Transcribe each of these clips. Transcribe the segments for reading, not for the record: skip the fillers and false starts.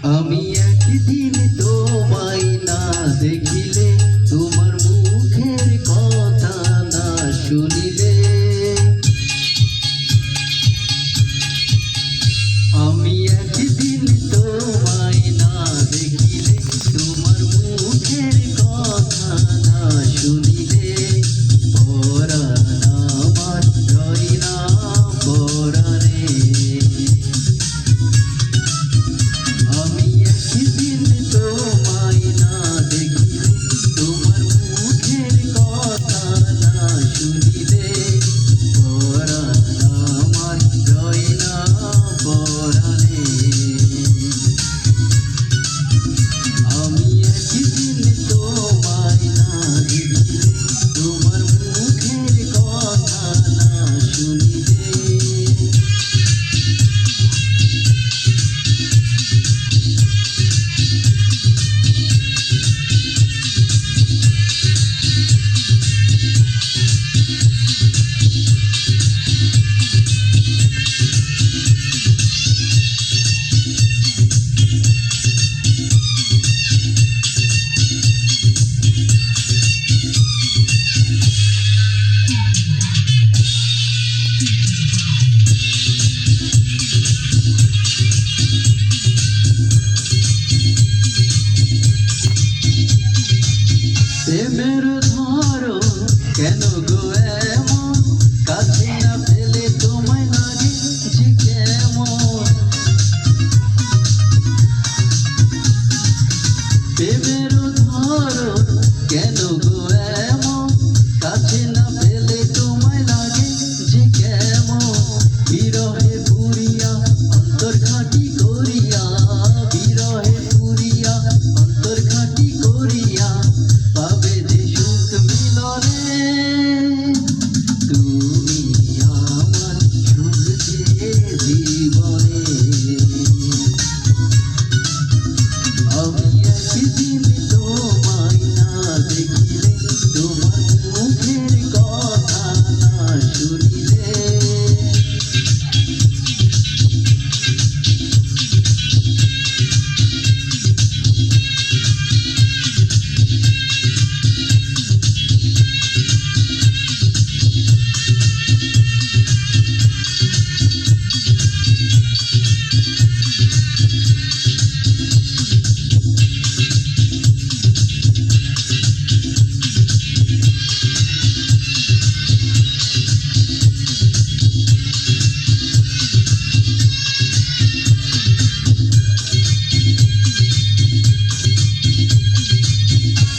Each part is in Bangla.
আমি একদিন তোমায় না দেখিলে, তোমার মুখের কথা না শুনিলে, আমি একদিন তোমায় না দেখিলে, তোমার মুখের কথা না শুনিলে, পরাণ আমার রয় না পরাণে। আমি একদিন তোমায় না দেখিলে, তোমার মুখের কথা না শুনিলে, পরাণ আমার রয় না পরাণে। আমি একদিন তোমায় না দেখিলে, তোমার মুখের কথা না শুনিলে। প্রেমের ধরো কেন গো এমন, কাছে না পেলে তোমায় লাগে যে কেমন। প্রেমের ধরো কেন গো এমন, কাছে না পেলে তোমায় লাগে যে কেমন। বিরহে পুরিয়া অন্তর খাঁটি করিয়া, বিরহে পুরিয়া অন্তর খাঁটি করিয়া, পাবে যে সুখ মিলনে। তুমি আমার সুখ যে জীবনে। আমি একদিন তোমায় না দেখিলে, তোমার মুখের কথা না শুনিলে।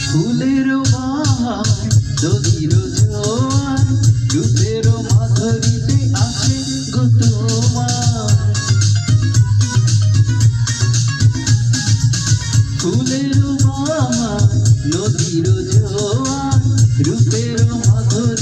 ফুলের বাহার নদীর জোয়ার, রূপের মাধুরীতে আছে গো তোমার। ফুলের বাহার নদীর জোয়ার, রূপের মাধুরী